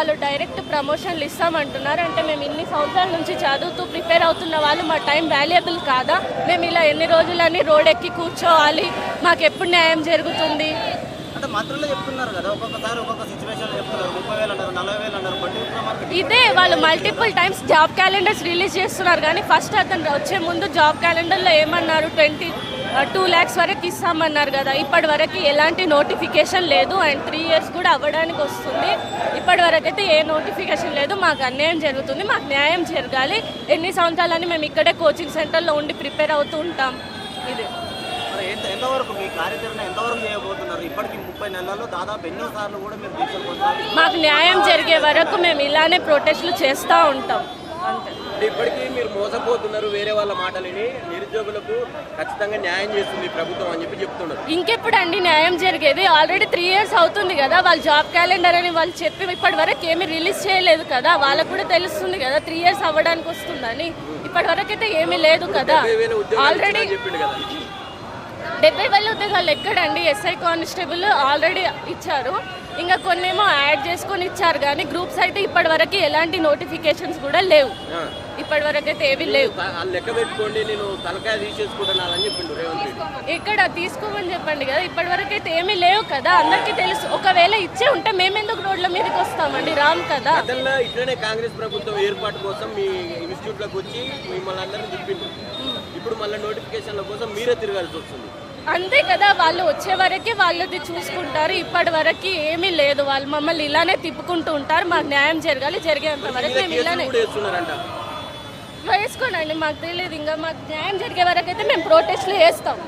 వాళ్ళు డైరెక్ట్ ప్రమోషన్లు ఇస్తామంటున్నారు. అంటే మేము ఇన్ని సంవత్సరాల నుంచి చదువుతూ ప్రిపేర్ అవుతున్న వాళ్ళు మా టైం వాల్యుయబుల్ కాదా? మేము ఇలా ఎన్ని రోజులని రోడ్ ఎక్కి కూర్చోవాలి? మాకు ఎప్పుడు న్యాయం జరుగుతుంది? అంటే మంత్రులు చెప్తున్నారు కదా, ఒక్కొక్కసారి ఒక్కొక్క సిచ్యువేషన్ చెప్తున్నారు. 30,000 అంటారు, 40,000 అంటారు. ఇదే వాళ్ళు multiple times job calendars release చేస్తున్నారు. కానీ ఫస్ట్ అతను వచ్చే ముందు జాబ్ క్యాలెండర్లో ఏమన్నారు, 22 lakhs వరకు ఇస్తామన్నారు కదా. ఇప్పటి వరకు ఎలాంటి నోటిఫికేషన్ లేదు. అండ్ 3 years కూడా అవ్వడానికి వస్తుంది. ఇప్పటి వరకు అయితే ఏ నోటిఫికేషన్ లేదు. మాకు అన్యాయం జరుగుతుంది, మాకు న్యాయం జరగాలి. ఎన్ని సంవత్సరాలని మేము ఇక్కడే కోచింగ్ సెంటర్లో ఉండి ప్రిపేర్ అవుతూ ఉంటాం. ఇది ఎంతవరకు మీ కార్యాచరణ ఎంతవరకు చేయబోతున్నారు? ఇప్పటికి 30 నెలల్లో దాదాపు ఎన్నో సార్లు కూడా మీరు దీక్షలు కొనసాగిస్తున్నారు. మాకు న్యాయం జరిగే వరకు మేము ఇలానే ప్రొటెస్ట్లు చేస్తూ ఉంటాం. అంతే. ఇప్పటికీ మీరు మోసపోతున్నారు. వేరే వాళ్ళ మాటలని నిరుద్యోగులకు ఖచ్చితంగా న్యాయం చేస్తుంది ప్రభుత్వం అని చెప్తున్నారు. ఇంకెప్పుడు అండి న్యాయం జరిగేది? ఆల్రెడీ 3 years అవుతుంది కదా. వాళ్ళు జాబ్ క్యాలెండర్ అని వాళ్ళు చెప్పి ఇప్పటి వరకు ఏమీ రిలీజ్ చేయలేదు కదా. వాళ్ళకు కూడా తెలుస్తుంది కదా 3 years అవ్వడానికి వస్తుందని. ఇప్పటి వరకు అయితే ఏమీ లేదు కదా. ఆల్రెడీ 70,000 ఉద్యోగాలు ఎక్కడండి? ఎస్ఐ కానిస్టేబుల్ ఆల్రెడీ ఇచ్చారు. ఇంకా కొన్ని ఏమో యాడ్ చేసుకొని ఇచ్చారు. కానీ గ్రూప్స్ అయితే ఇప్పటి వరకు ఎలాంటి నోటిఫికేషన్స్ కూడా లేవు. ఇప్పటి వరకు అయితే ఏవి లేవు. లెక్క పెట్టుకోండి, నేను తలకాయ తీసేసుకుంటున్నానని చెప్పిండు రేవంత్ రెడ్డి. ఇక్కడ తీసుకోమని చెప్పండి కదా. ఇప్పటి వరకు అయితే ఏమీ లేవు కదా, అందరికీ తెలుసు. ఒకవేళ ఇచ్చే ఉంటే మేమెందుకు రోడ్ల మీదకి వస్తామండి? రామ్ కదా. గతంలో ఇట్లనే కాంగ్రెస్ ప్రభుత్వం ఏర్పాటు కోసం మీ ఇన్స్టిట్యూట్లకు వచ్చి మిమ్మల్ని అందరినీ చెప్పిండు. ఇప్పుడు మళ్ళీ నోటిఫికేషన్ల కోసం మీరే తిరగాల్సి వస్తుంది. అంతే కదా. వాళ్ళు వచ్చే వరకే వాళ్ళది చూసుకుంటారు. ఇప్పటి వరకు ఏమీ లేదు. వాళ్ళు మమ్మల్ని ఇలానే తిప్పుకుంటూ ఉంటారు. మాకు న్యాయం జరగాలి. జరిగేంత వరకు మేము ఇలానే వేసుకోండి. మాకు తెలియదు. ఇంకా మాకు న్యాయం జరిగే వరకు అయితే మేము ప్రొటెస్ట్లు చేస్తాం.